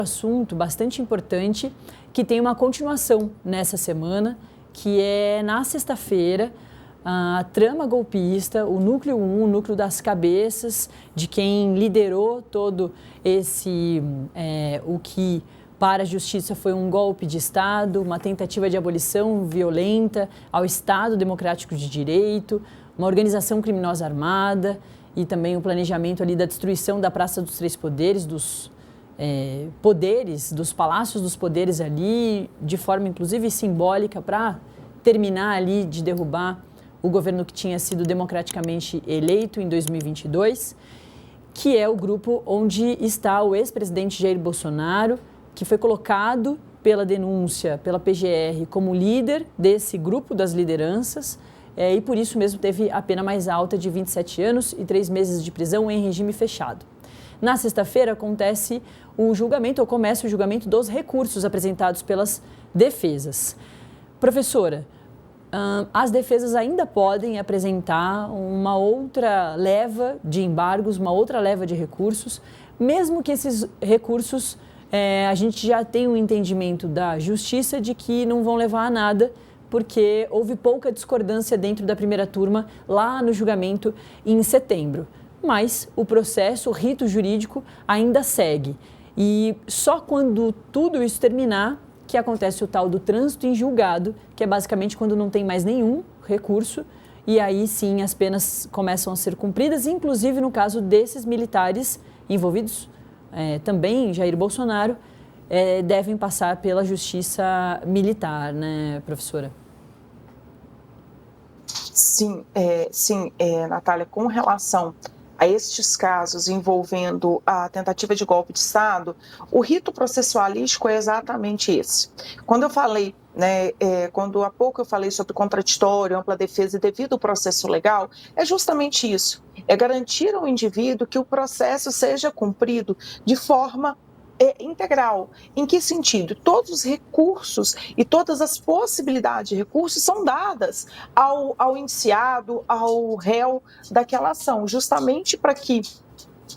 Assunto bastante importante que tem uma continuação nessa semana, que é na sexta-feira, a trama golpista, o núcleo 1, o núcleo das cabeças de quem liderou todo esse, o que para a justiça foi um golpe de Estado, uma tentativa de abolição violenta ao Estado Democrático de Direito, uma organização criminosa armada e também o planejamento ali da destruição da Praça dos Três Poderes, dos poderes, dos palácios dos poderes ali, de forma inclusive simbólica, para terminar ali de derrubar o governo que tinha sido democraticamente eleito em 2022, que é o grupo onde está o ex-presidente Jair Bolsonaro, que foi colocado pela denúncia, pela PGR, como líder desse grupo das lideranças, e por isso mesmo teve a pena mais alta de 27 anos e 3 meses de prisão em regime fechado. Na sexta-feira acontece o julgamento, ou começa o julgamento dos recursos apresentados pelas defesas. Professora, as defesas ainda podem apresentar uma outra leva de embargos, uma outra leva de recursos, mesmo que esses recursos, a gente já tem um entendimento da justiça de que não vão levar a nada, porque houve pouca discordância dentro da primeira turma lá no julgamento em setembro. Mas o processo, o rito jurídico ainda segue. E só quando tudo isso terminar que acontece o tal do trânsito em julgado, que é basicamente quando não tem mais nenhum recurso, e aí sim as penas começam a ser cumpridas, inclusive no caso desses militares envolvidos, também Jair Bolsonaro, devem passar pela justiça militar, né, professora? Sim, Natália, com relação a estes casos envolvendo a tentativa de golpe de Estado, o rito processualístico é exatamente esse. Quando eu falei, quando há pouco eu falei sobre contraditório, ampla defesa e devido processo legal, é justamente isso, é garantir ao indivíduo que o processo seja cumprido de forma integral. Em que sentido? Todos os recursos e todas as possibilidades de recursos são dadas ao indiciado, ao réu daquela ação, justamente para que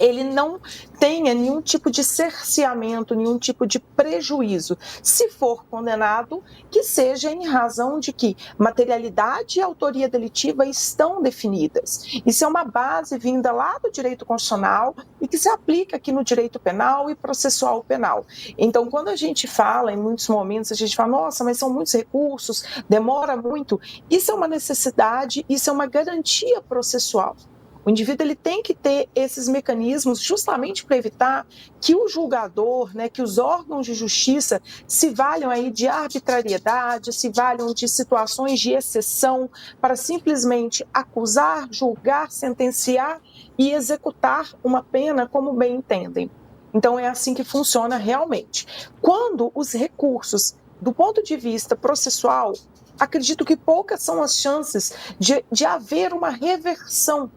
ele não tenha nenhum tipo de cerceamento, nenhum tipo de prejuízo. Se for condenado, que seja em razão de que materialidade e autoria delitiva estão definidas. Isso é uma base vinda lá do direito constitucional e que se aplica aqui no direito penal e processual penal. Então, quando a gente fala, em muitos momentos, a gente fala, nossa, mas são muitos recursos, demora muito. Isso é uma necessidade, isso é uma garantia processual. O indivíduo ele tem que ter esses mecanismos justamente para evitar que o julgador, que os órgãos de justiça se valham aí de arbitrariedade, se valham de situações de exceção para simplesmente acusar, julgar, sentenciar e executar uma pena como bem entendem. Então é assim que funciona realmente. Quando os recursos, do ponto de vista processual, acredito que poucas são as chances de haver uma reversão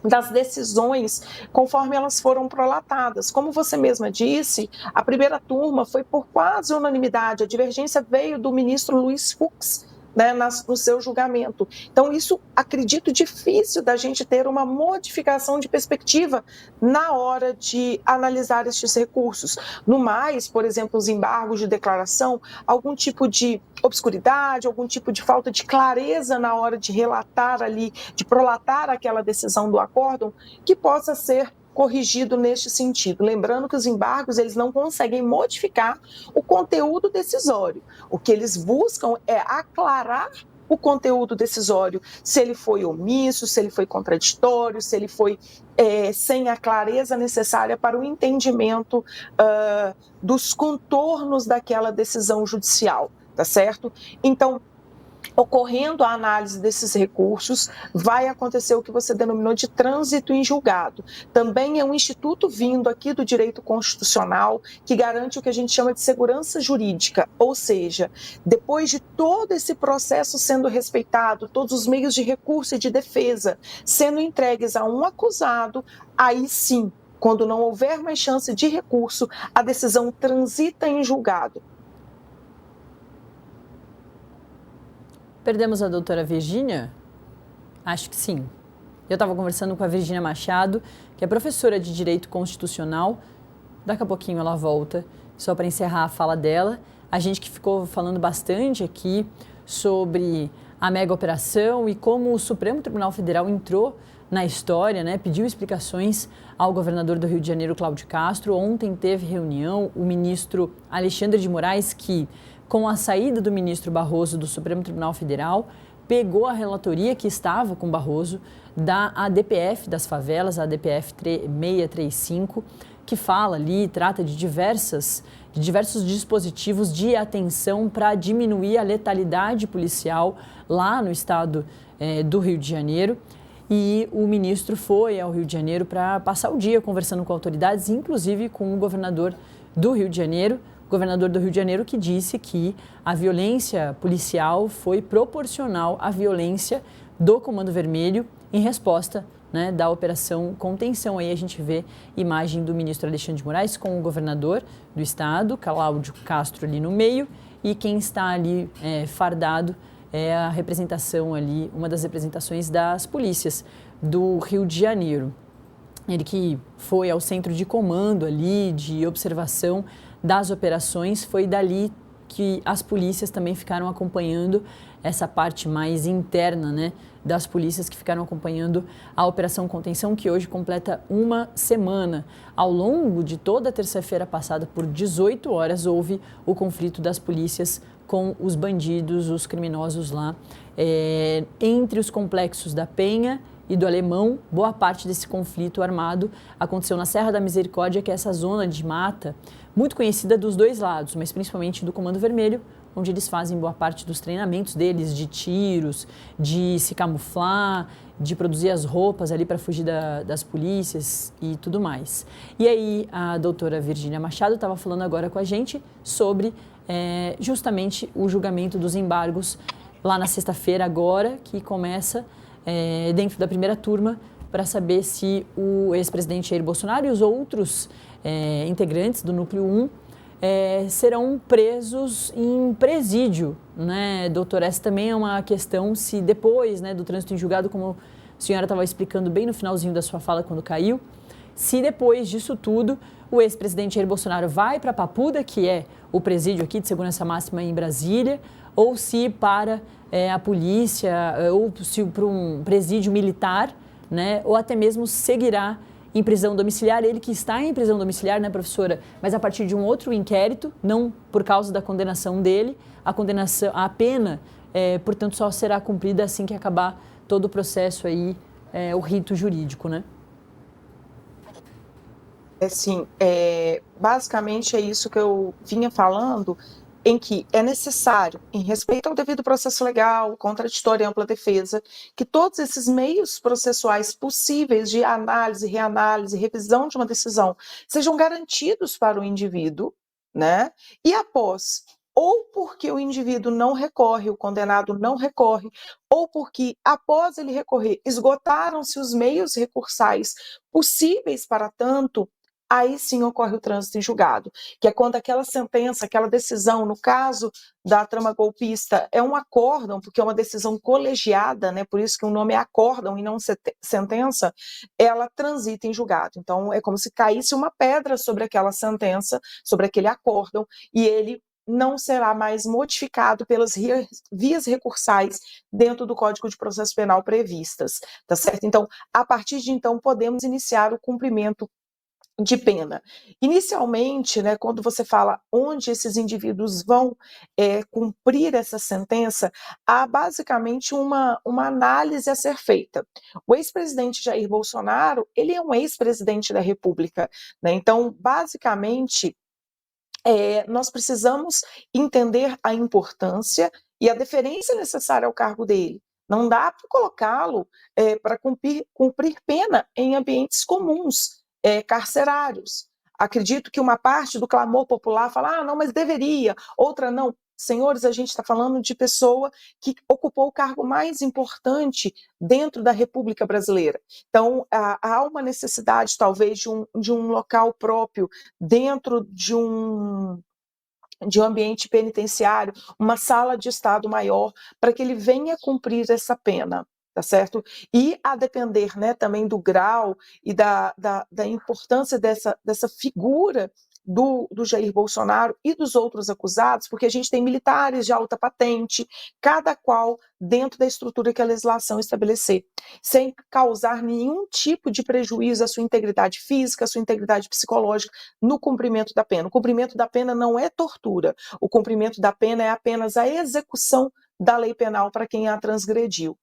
das decisões conforme elas foram prolatadas. Como você mesma disse, a primeira turma foi por quase unanimidade, a divergência veio do ministro Luiz Fux, no seu julgamento. Então, isso acredito difícil da gente ter uma modificação de perspectiva na hora de analisar estes recursos. No mais, por exemplo, os embargos de declaração, algum tipo de obscuridade, algum tipo de falta de clareza na hora de relatar ali, de prolatar aquela decisão do acórdão, que possa ser corrigido neste sentido. Lembrando que os embargos eles não conseguem modificar o conteúdo decisório. O que eles buscam é aclarar o conteúdo decisório, se ele foi omisso, se ele foi contraditório, se ele foi sem a clareza necessária para o entendimento dos contornos daquela decisão judicial, tá certo? Então, ocorrendo a análise desses recursos, vai acontecer o que você denominou de trânsito em julgado. Também é um instituto vindo aqui do direito constitucional que garante o que a gente chama de segurança jurídica, ou seja, depois de todo esse processo sendo respeitado, todos os meios de recurso e de defesa sendo entregues a um acusado, aí sim, quando não houver mais chance de recurso, a decisão transita em julgado. Perdemos a doutora Virgínia? Acho que sim. Eu estava conversando com a Virgínia Machado, que é professora de Direito Constitucional. Daqui a pouquinho ela volta só para encerrar a fala dela, a gente que ficou falando bastante aqui sobre a mega operação e como o Supremo Tribunal Federal entrou na história, né, pediu explicações ao governador do Rio de Janeiro, Cláudio Castro. Ontem teve reunião, o ministro Alexandre de Moraes, que com a saída do ministro Barroso do Supremo Tribunal Federal, pegou a relatoria que estava com Barroso da ADPF das favelas, a ADPF 635, que fala ali, trata de diversos dispositivos de atenção para diminuir a letalidade policial lá no estado do Rio de Janeiro. E o ministro foi ao Rio de Janeiro para passar o dia conversando com autoridades, inclusive com o governador do Rio de Janeiro, que disse que a violência policial foi proporcional à violência do Comando Vermelho em resposta, né, da operação contenção. Aí a gente vê imagem do ministro Alexandre de Moraes com o governador do estado, Cláudio Castro, ali no meio, e quem está ali fardado é a representação ali, uma das representações das polícias do Rio de Janeiro. Ele que foi ao centro de comando ali, de observação das operações, foi dali que as polícias também ficaram acompanhando essa parte mais interna, né, das polícias que ficaram acompanhando a Operação Contenção, que hoje completa uma semana. Ao longo de toda a terça-feira passada, por 18 horas, houve o conflito das polícias com os bandidos, os criminosos lá, entre os complexos da Penha e do Alemão. Boa parte desse conflito armado aconteceu na Serra da Misericórdia, que é essa zona de mata muito conhecida dos dois lados, mas principalmente do Comando Vermelho, onde eles fazem boa parte dos treinamentos deles, de tiros, de se camuflar, de produzir as roupas ali para fugir das polícias e tudo mais. E aí a doutora Virgínia Machado estava falando agora com a gente sobre justamente o julgamento dos embargos lá na sexta-feira agora, que começa dentro da primeira turma, para saber se o ex-presidente Jair Bolsonaro e os outros integrantes do Núcleo 1 serão presos em presídio, né, doutora? Essa também é uma questão, se depois, né, do trânsito em julgado, como a senhora estava explicando bem no finalzinho da sua fala quando caiu, se depois disso tudo o ex-presidente Jair Bolsonaro vai para Papuda, que é o presídio aqui de segurança máxima em Brasília, ou se para a polícia, ou se para um presídio militar, né, ou até mesmo seguirá em prisão domiciliar, ele que está em prisão domiciliar, né, professora, mas a partir de um outro inquérito, não por causa da condenação dele, a pena, portanto, só será cumprida assim que acabar todo o processo aí, o rito jurídico, né? Sim, basicamente é isso que eu vinha falando, em que é necessário, em respeito ao devido processo legal, contraditório e ampla defesa, que todos esses meios processuais possíveis de análise, reanálise, revisão de uma decisão sejam garantidos para o indivíduo, né? E após, ou porque o indivíduo não recorre, o condenado não recorre, ou porque após ele recorrer, esgotaram-se os meios recursais possíveis para tanto, aí sim ocorre o trânsito em julgado, que é quando aquela sentença, aquela decisão, no caso da trama golpista, é um acórdão, porque é uma decisão colegiada, né, por isso que o nome é acórdão e não sentença, ela transita em julgado. Então, é como se caísse uma pedra sobre aquela sentença, sobre aquele acórdão, e ele não será mais modificado pelas vias recursais dentro do Código de Processo Penal previstas, tá certo? Então, a partir de então, podemos iniciar o cumprimento de pena. Inicialmente, né, quando você fala onde esses indivíduos vão cumprir essa sentença, há basicamente uma análise a ser feita. O ex-presidente Jair Bolsonaro, ele é um ex-presidente da República, né? Então, basicamente, nós precisamos entender a importância e a deferência necessária ao cargo dele. Não dá para colocá-lo para cumprir pena em ambientes comuns, carcerários. Acredito que uma parte do clamor popular fala, não, mas deveria, outra não. Senhores, a gente está falando de pessoa que ocupou o cargo mais importante dentro da República Brasileira. Então, há uma necessidade, talvez, de um local próprio dentro de um ambiente penitenciário, uma sala de estado maior, para que ele venha cumprir essa pena, tá certo? E a depender, né, também do grau e da importância dessa figura do Jair Bolsonaro e dos outros acusados, porque a gente tem militares de alta patente, cada qual dentro da estrutura que a legislação estabelecer, sem causar nenhum tipo de prejuízo à sua integridade física, à sua integridade psicológica no cumprimento da pena. O cumprimento da pena não é tortura, o cumprimento da pena é apenas a execução da lei penal para quem a transgrediu.